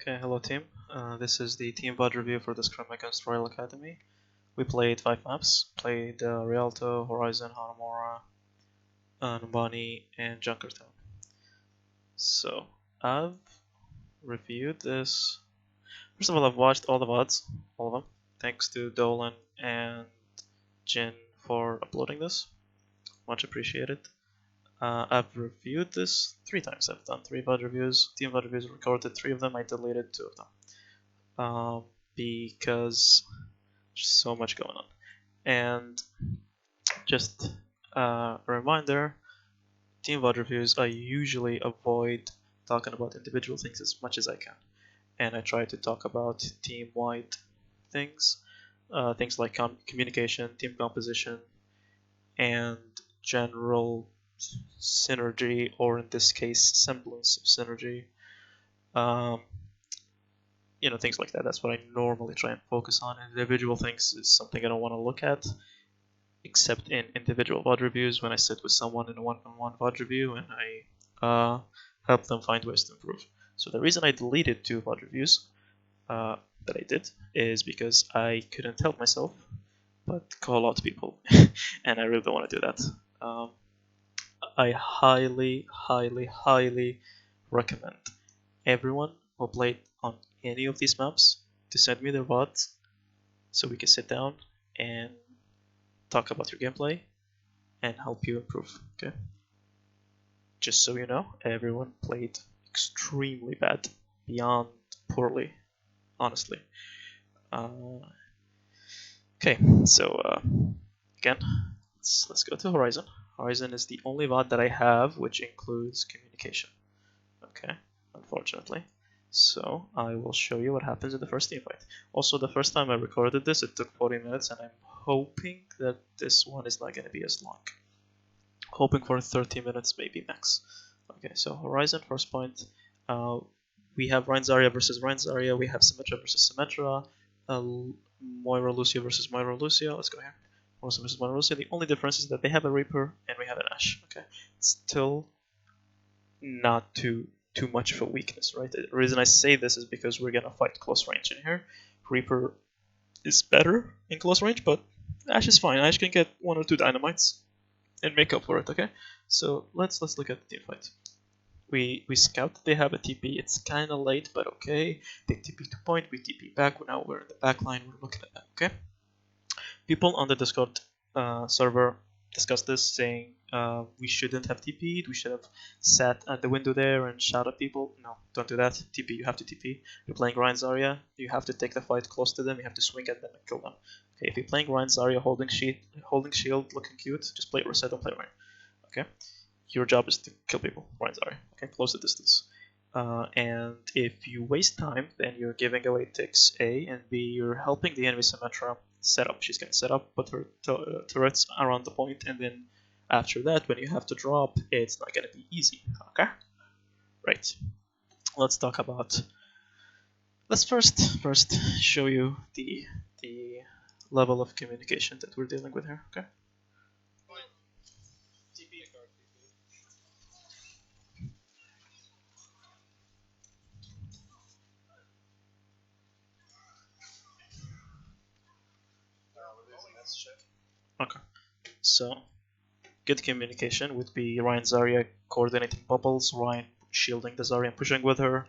Okay, hello team. This is the team VOD review for the scrim against Royal Academy. We played 5 maps. Played Rialto, Horizon, Hanamura, Numbani, and Junkertown. So, I've reviewed this. First of all, I've watched all the VODs, all of them. Thanks to Dolan and Jin for uploading this. Much appreciated. I've reviewed this 3 times. I've done 3 VOD reviews. Team VOD reviews, recorded 3 of them. I deleted 2 of them. Because there's so much going on. And just a reminder, team VOD reviews, I usually avoid talking about individual things as much as I can. And I try to talk about team-wide things, things like communication, team composition, and general synergy, or in this case, semblance of synergy. Things like that. That's what I normally try and focus on. Individual things is something I don't want to look at, except in individual VOD reviews when I sit with someone in a one-on-one VOD review and I help them find ways to improve. So the reason I deleted 2 VOD reviews that I did is because I couldn't help myself but call out people, and I really don't want to do that. I highly, highly, highly recommend everyone who played on any of these maps to send me their VODs so we can sit down and talk about your gameplay and help you improve. Okay? Just so you know, everyone played extremely bad, beyond poorly, honestly. Okay, so again, let's go to Horizon. Horizon is the only VOD that I have which includes communication. Okay, unfortunately. So I will show you what happens in the first team fight. Also, the first time I recorded this, it took 40 minutes, and I'm hoping that this one is not going to be as long. Hoping for 30 minutes, maybe max. Okay, so Horizon, first point. We have Ryan Zarya versus Ryan Zarya. We have Symmetra versus Symmetra. Moira Lucia versus Moira Lucia. Let's go here. Moira versus Moira Lucia. The only difference is that they have a Reaper and we have an Ashe. Okay, still not too much of a weakness, right? The reason I say this is because we're gonna fight close range in here. Reaper is better in close range, but Ashe is fine. Ashe can get 1 or 2 dynamites and make up for it. Okay, so let's look at the team fight. We scout that they have a TP. It's kind of late, but okay. They TP to point, we TP back. Now we're in the back line. We're looking at that. Okay. People on the Discord server discussed this, saying we shouldn't have TP'd. We should have sat at the window there and shot at people. No, don't do that. TP. You have to TP. You're playing Ryan Zarya. You have to take the fight close to them. You have to swing at them and kill them. Okay. If you're playing Ryan Zarya holding shield, looking cute, just play Reset. Don't play Ryan. Okay. Your job is to kill people. Ryan Zarya. Okay. Close the distance. And if you waste time, then you're giving away ticks, A, and B, you're helping the enemy Symmetra set up. She's going to set up, put her turrets around the point, and then after that, when you have to drop, it's not going to be easy. Okay? Right. Let's talk about... Let's first show you the level of communication that we're dealing with here. Okay? Okay, so good communication would be Ryan Zarya coordinating bubbles, Ryan shielding the Zarya and pushing with her,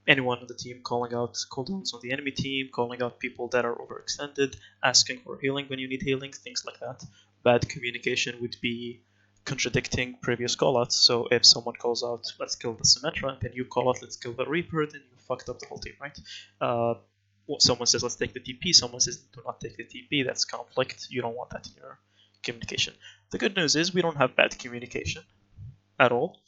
anyone on the team calling out cooldowns on the enemy team, calling out people that are overextended, asking for healing when you need healing, things like that. Bad communication would be contradicting previous callouts. So if someone calls out, let's kill the Symmetra, and then you call out, let's kill the Reaper, then you fucked up the whole team, right? Someone says, let's take the TP, someone says, do not take the TP, that's conflict. You don't want that in your communication. The good news is we don't have bad communication at all.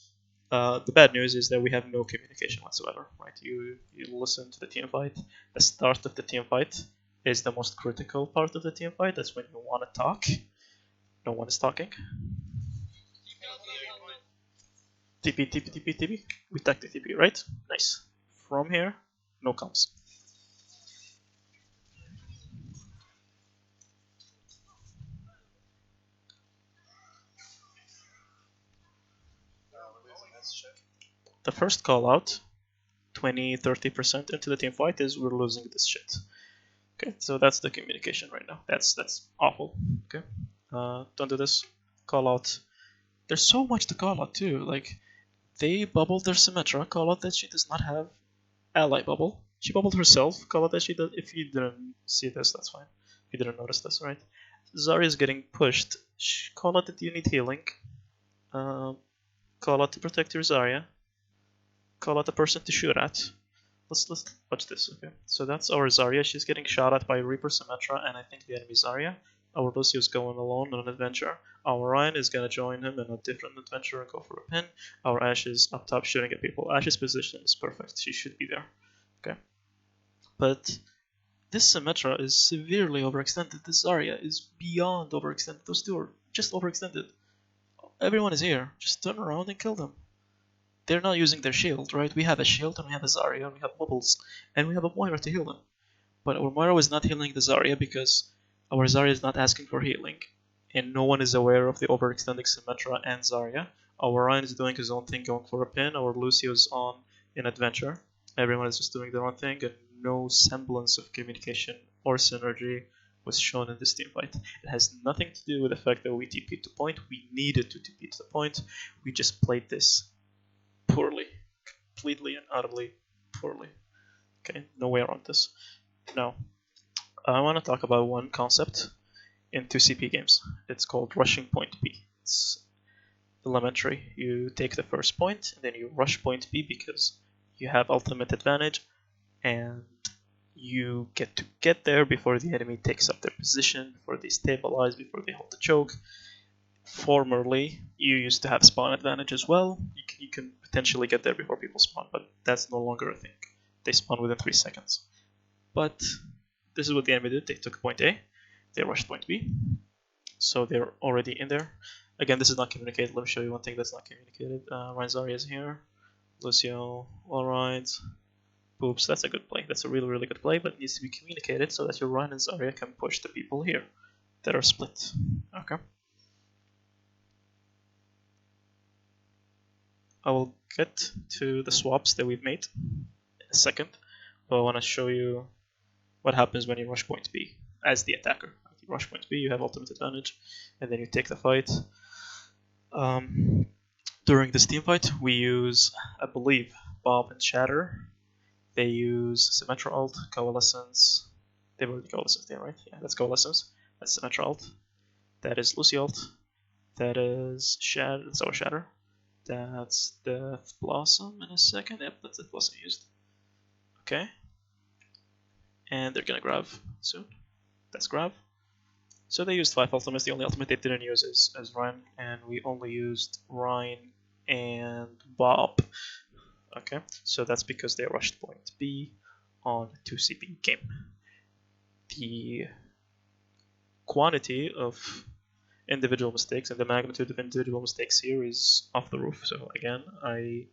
The bad news is that we have no communication whatsoever, right? You listen to the team fight. The start of the team fight is the most critical part of the team fight. That's when you want to talk. No one is talking. TP, TP, TP, TP. We take the TP, right? Nice. From here, no comms. The first call out, 20-30% into the team fight is we're losing this shit. Okay, so that's the communication right now. That's awful. Okay, don't do this. Call out. There's so much to call out too. Like they bubbled their Symmetra. Call out that she does not have ally bubble. She bubbled herself. Call out that she does. If you didn't see this, that's fine. If you didn't notice this, right? Zarya is getting pushed. Call out that you need healing. Call out to protect your Zarya. Call out the person to shoot at. Let's watch this, okay? So that's our Zarya. She's getting shot at by Reaper Symmetra, and I think the enemy Zarya. Our Lucio's going alone on an adventure. Our Ryan is gonna join him in a different adventure and go for a pin. Our Ashe is up top shooting at people. Ashe's position is perfect. She should be there, okay? But this Symmetra is severely overextended. This Zarya is beyond overextended. Those two are just overextended. Everyone is here. Just turn around and kill them. They're not using their shield, right? We have a shield and we have a Zarya and we have bubbles and we have a Moira to heal them. But our Moira is not healing the Zarya because our Zarya is not asking for healing. And no one is aware of the overextending Symmetra and Zarya. Our Ryan is doing his own thing, going for a pin. Our Lucio's on an adventure. Everyone is just doing their own thing and no semblance of communication or synergy was shown in this team fight. It has nothing to do with the fact that we TP'd to point. We needed to TP to the point. We just played this poorly, completely and utterly poorly. Okay, no way around this. Now, I want to talk about one concept in 2CP games. It's called rushing point B. It's elementary. You take the first point, and then you rush point B because you have ultimate advantage, and you get there before the enemy takes up their position, before they stabilize, before they hold the choke. Formerly, you used to have spawn advantage as well. You can potentially get there before people spawn, but that's no longer a thing. They spawn within 3 seconds. But this is what the enemy did. They took point A, they rushed point B, so they're already in there. Again, this is not communicated. Let me show you one thing that's not communicated. Ryan Zarya is here. Lucio, alright. Oops, that's a good play. That's a really, really good play, but it needs to be communicated so that your Ryan and Zarya can push the people here that are split. Okay. I will get to the swaps that we've made in a second, but I want to show you what happens when you rush point B as the attacker. You rush point B, you have ultimate advantage, and then you take the fight. During this team fight, we use, I believe, Bob and Shatter. They use Symmetra ult, Coalescence. They've already Coalescence there, right? Yeah, that's Coalescence. That's Symmetra ult. That is Lucy ult. That is Shatter. That's our Shatter. That's Death Blossom in a second. Yep, that's Death Blossom used. Okay. And they're gonna grab soon. That's grab. So they used 5 ultimates. The only ultimate they didn't use is Ryan, and we only used Ryan and Bob. Okay, so that's because they rushed point B on 2CP game. The quantity of individual mistakes and the magnitude of individual mistakes here is off the roof. So again, I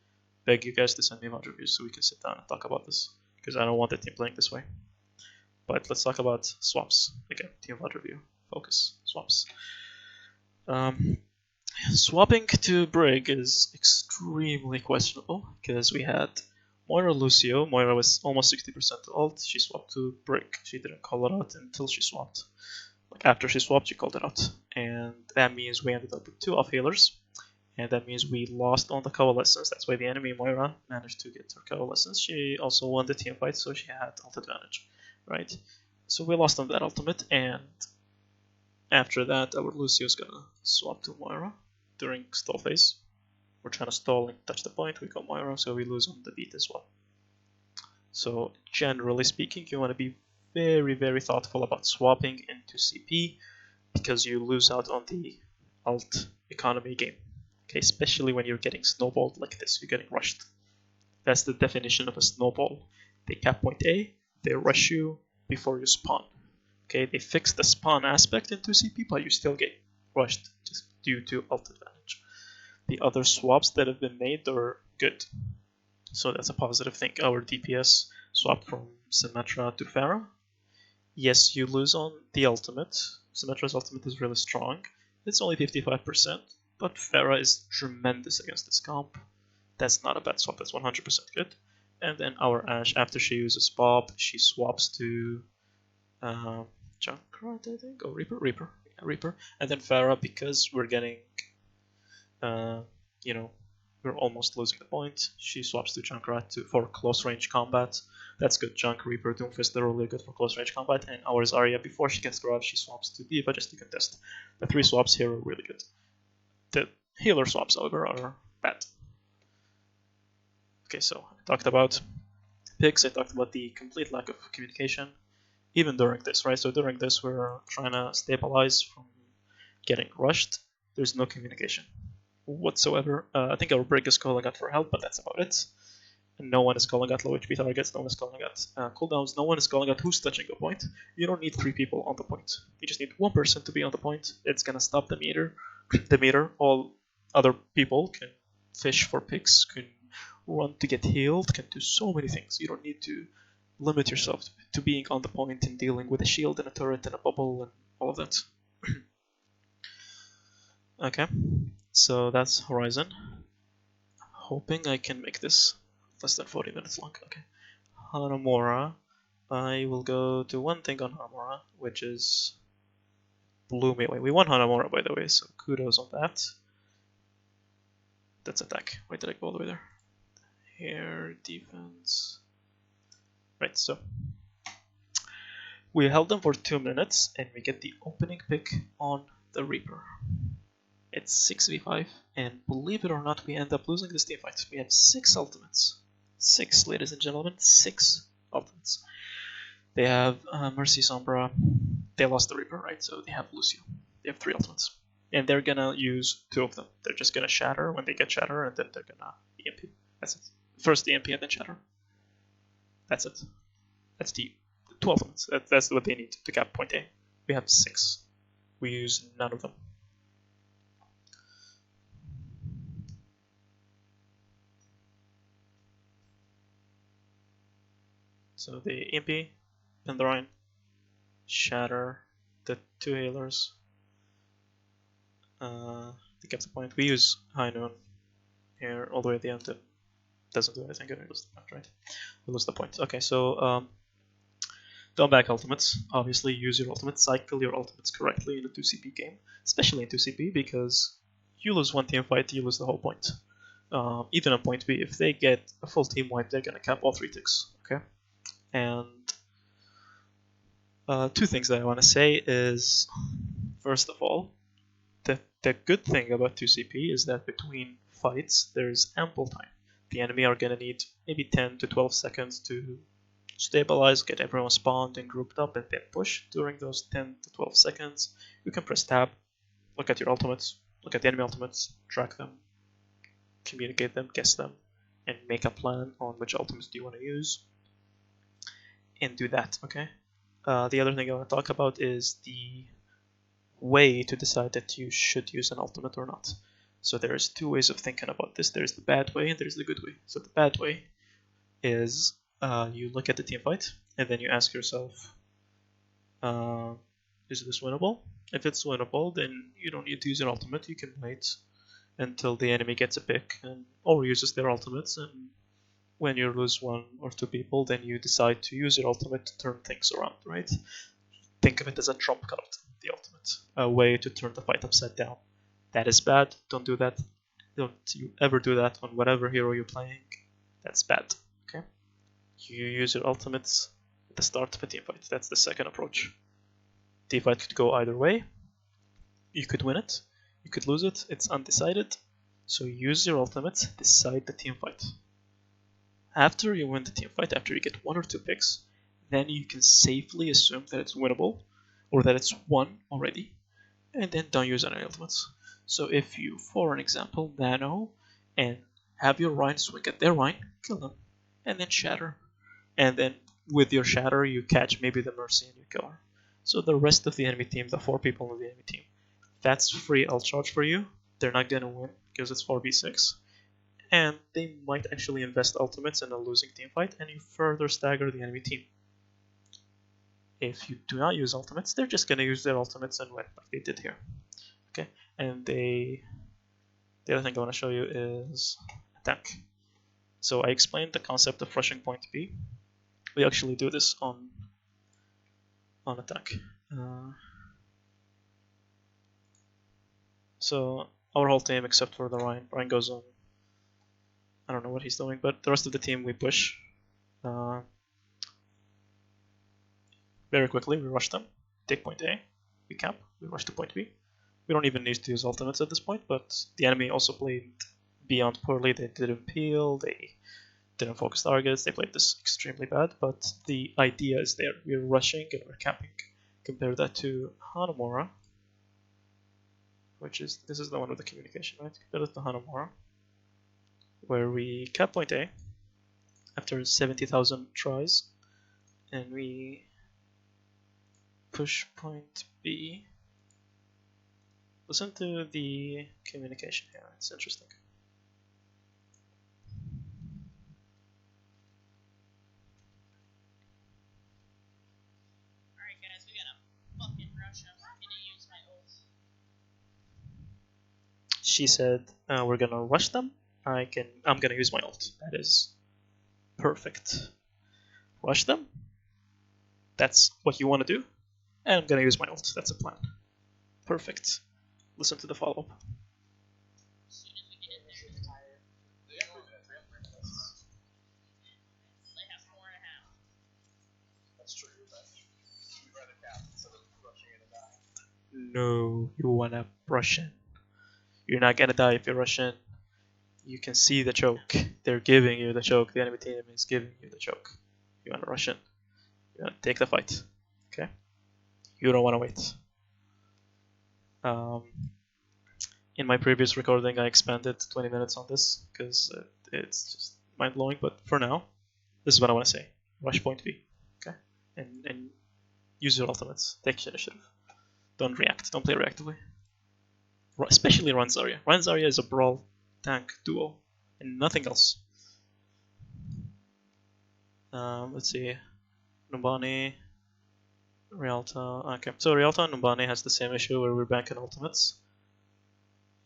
beg you guys to send me VOD reviews so we can sit down and talk about this, because I don't want the team playing this way. But let's talk about swaps. Again, team VOD review. Focus. Swaps. Swapping to Brig is extremely questionable because we had Moira Lucio. Moira was almost 60% ult. She swapped to Brig. She didn't call it out until she swapped. Like after she swapped, she called it out. And that means we ended up with 2 off healers. And that means we lost on the Coalescence. That's why the enemy Moira managed to get her Coalescence. She also won the team fight, so she had ult advantage. Right? So we lost on that ultimate, and after that, our Lucio's gonna swap to Moira during stall phase. We're trying to stall and touch the point, we got Moira, so we lose on the beat as well. So generally speaking, you want to be very, very thoughtful about swapping into CP, because you lose out on the ult economy game. Okay, especially when you're getting snowballed like this, you're getting rushed. That's the definition of a snowball. They cap point A, they rush you before you spawn. Okay, they fix the spawn aspect into CP, but you still get rushed just due to ult advantage. The other swaps that have been made are good, so that's a positive thing. Our DPS swapped from Symmetra to Pharah. Yes, you lose on the ultimate. Symmetra's ultimate is really strong. It's only 55%, but Pharah is tremendous against this comp. That's not a bad swap, that's 100% good. And then our Ashe, after she uses Bob, she swaps to Junkrat, I think, or Reaper. And then Pharah, because we're getting, you know, we're almost losing the point, she swaps to Junkrat for close range combat. That's good. Junk, Reaper, Doomfist, they're really good for close range combat. And our Zarya, before she gets grabbed, she swaps to D.Va just to contest. The 3 swaps here are really good. The healer swaps, however, are bad. Okay, so I talked about picks, I talked about the complete lack of communication, even during this, right? So during this, we're trying to stabilize from getting rushed. There's no communication whatsoever. I think our Brig is calling out for help, but that's about it. And no one is calling out low HP targets, no one is calling out cooldowns, no one is calling out who's touching a point. You don't need 3 people on the point. You just need 1 person to be on the point. It's gonna stop the meter. All other people can fish for picks, can run to get healed, can do so many things. You don't need to limit yourself to being on the point and dealing with a shield and a turret and a bubble and all of that. Okay, so that's Horizon. Hoping I can make this less than 40 minutes long. Okay, Hanamura. I will go to one thing on Hanamura, which is blew me away. We won Hanamura, by the way, so kudos on that. That's attack. Why did I go all the way there? Here, defense. Right, so we held them for 2 minutes and we get the opening pick on the Reaper. It's 6v5, and believe it or not, we end up losing this team fight. We have 6 ultimates. 6, ladies and gentlemen, 6 ultimates. They have Mercy, Sombra. They lost the Reaper, right? So they have Lucio. They have 3 ultimates. And they're gonna use 2 of them. They're just gonna shatter when they get shatter, and then they're gonna EMP. That's it. First EMP and then shatter. That's it. That's the 2 ultimates. That's what they need to cap point A. We have 6. We use none of them. So the EMP, Pendrain, Shatter, the 2 healers. They kept the point. We use High Noon here all the way at the end. It doesn't do anything good. We lose the point, right? We lose the point. Okay, so don't back ultimates. Obviously, use your ultimates. Cycle your ultimates correctly in a 2CP game, especially in 2CP, because you lose one team fight, you lose the whole point. Even on point B, if they get a full team wipe, they're gonna cap all 3 ticks. Okay. And 2 things that I want to say is, first of all, the good thing about 2CP is that between fights there's ample time. The enemy are going to need maybe 10 to 12 seconds to stabilize, get everyone spawned and grouped up, and then push. During those 10 to 12 seconds, you can press tab, look at your ultimates, look at the enemy ultimates, track them, communicate them, guess them, and make a plan on which ultimates do you want to use, and do that, okay? The other thing I want to talk about is the way to decide that you should use an ultimate or not. So there's 2 ways of thinking about this. There's the bad way and there's the good way. So the bad way is you look at the team fight and then you ask yourself, is this winnable? If it's winnable, then you don't need to use an ultimate. You can wait until the enemy gets a pick or uses their ultimates, and when you lose 1 or 2 people, then you decide to use your ultimate to turn things around, right? Think of it as a trump card, the ultimate, a way to turn the fight upside down. That is bad. Don't do that. Don't you ever do that on whatever hero you're playing. That's bad. Okay? You use your ultimates at the start of a team fight. That's the second approach. Team fight could go either way. You could win it. You could lose it. It's undecided. So use your ultimates. Decide the team fight. After you win the team fight, after you get 1 or 2 picks, then you can safely assume that it's winnable or that it's won already, and then don't use any ultimates. So if you, for an example, nano and have your Rhine swing at their Rhine, kill them, and then shatter. And then with your shatter, you catch maybe the Mercy and you kill her. So the rest of the enemy team, the 4 people on the enemy team, that's free ult charge for you. They're not gonna win because it's 4v6. And they might actually invest ultimates in a losing team fight, and you further stagger the enemy team. If you do not use ultimates, they're just gonna use their ultimates and win, like they did here. Okay, and the other thing I want to show you is attack. So I explained the concept of rushing point B. We actually do this on attack. So our whole team, except for the Ryan goes on. I don't know what he's doing, but the rest of the team we push very quickly. We rush them, take point A, we cap, we rush to point B. We don't even need to use ultimates at this point, but the enemy also played beyond poorly. They didn't peel, they didn't focus targets, they played this extremely bad, but the idea is there. We're rushing and we're capping. Compare that to Hanamura, which is, this is the one with the communication, right? Compare that to Hanamura, where we cap point A after 70,000 tries, and we push point B. Listen to the communication here, it's interesting. Alright guys, we gotta fucking rush. I'm gonna use my ult. She said, we're gonna rush them. I'm gonna use my ult. That is perfect. Rush them. That's what you want to do. And I'm gonna use my ult. That's a plan. Perfect. Listen to the follow-up. As soon as we get in there, it's tired. They have 4.5. That's true. We'd rather cap instead of rushing in and die. No, you wanna rush in. You're not gonna die if you rush in. You can see the choke. They're giving you the choke. The enemy team is giving you the choke. You wanna rush in. You wanna take the fight. Okay? You don't wanna wait. In my previous recording, I expanded 20 minutes on this because it's just mind blowing. But for now, this is what I want to say: rush point B, okay, and use your ultimates. Take initiative. Don't react. Don't play reactively. Especially Run Zarya. Run Zarya is a brawl tank duo and nothing else. Let's see, Numbani, Rialta. Okay, so Rialta and Numbani has the same issue where we're banking ultimates.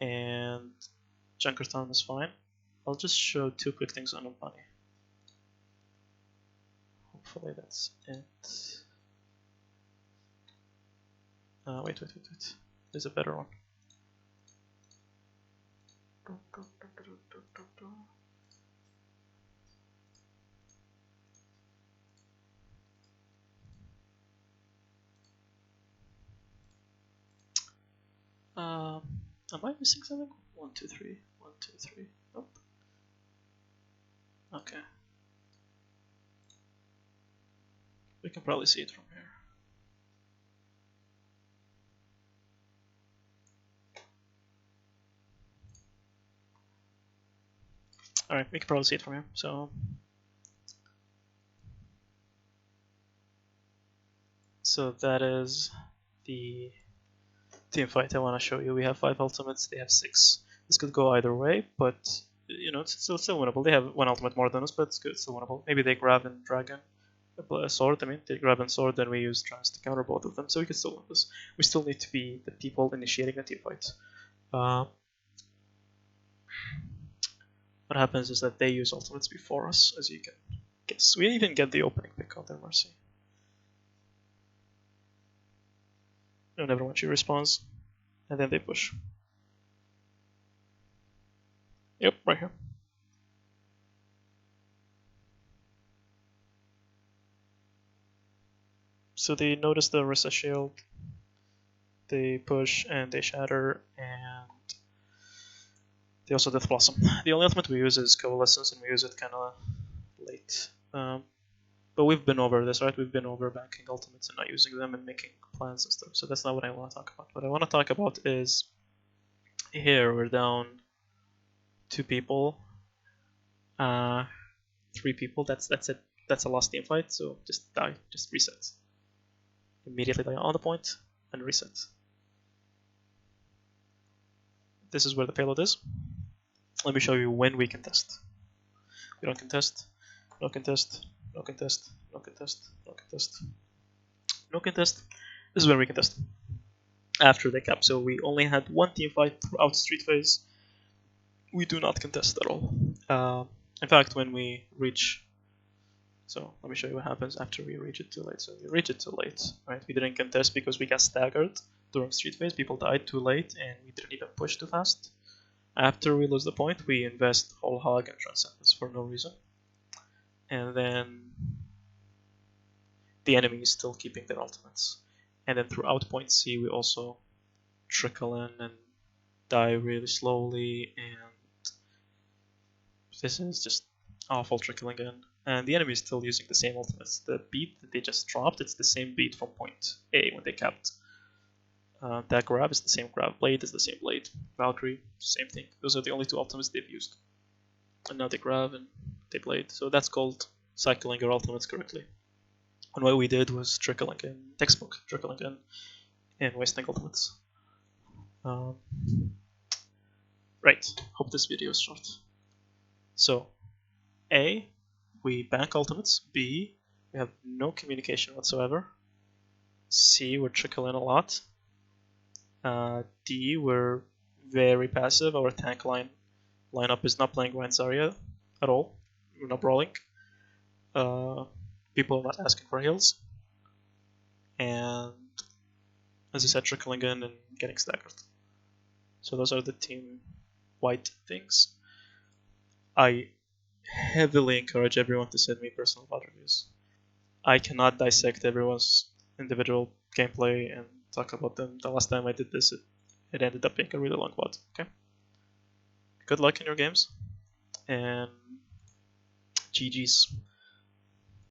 And Junkertown is fine. I'll just show two quick things on Numbani. Hopefully that's it. Wait. There's a better one. Am I missing something? 1, 2, 3. 1, 2, 3. Nope. Okay. We can probably see it from here. Alright, we can probably see it from here. So that is the team fight I want to show you. We have 5 ultimates, they have 6. This could go either way, but you know, it's still winnable. They have 1 ultimate more than us, but it's good, it's still winnable. Maybe they grab and dragon a sword. I mean, they grab and sword, then we use trance to counter both of them, so we can still win this. We still need to be the people initiating the team fight. What happens is that they use ultimates before us, as you can guess. We even get the opening pick on their mercy. And everyone she respawns, and then they push. Yep, right here. So they notice the Orisa shield, they push and they shatter, and they also Death Blossom. The only ultimate we use is Coalescence, and we use it kinda late. But we've been over this, right? We've been over banking ultimates and not using them and making plans and stuff, so that's not what I want to talk about. What I want to talk about is here we're down 2 people, 3 people. That's it. That's a lost team fight. So just die, just reset. Immediately die on the point and reset. This is where the payload is. Let me show you when we contest. We don't contest. No contest. No contest. No contest. No contest. No contest. This is when we contest. After the cap. So we only had 1 team fight throughout street phase. We do not contest at all. In fact, when we reach, so let me show you what happens after we reach it too late. So we reach it too late, right? We didn't contest because we got staggered during street phase. People died too late, and we didn't even push too fast. After we lose the point, we invest whole hog and transcendence for no reason, and then the enemy is still keeping their ultimates. And then throughout point C, we also trickle in and die really slowly, and this is just awful trickling in. And the enemy is still using the same ultimates. The beat that they just dropped, it's the same beat from point A when they capped. That grab is the same grab. Blade is the same blade. Valkyrie, same thing. Those are the only two ultimates they've used. And now they grab and they blade. So that's called cycling your ultimates correctly. And what we did was trickling in, textbook trickling in, and wasting ultimates. Right, hope this video is short. So, A, we bank ultimates. B, we have no communication whatsoever. C, we're trickling a lot. D, we're very passive. Our tank lineup is not playing Grand Zarya at all. We're not brawling. People are not asking for heals. And as I said, trickling in and getting staggered. So those are the team white things. I heavily encourage everyone to send me personal VOD reviews. I cannot dissect everyone's individual gameplay and talk about them. The last time I did this, it ended up being a really long VOD. Okay. Good luck in your games, and GG's.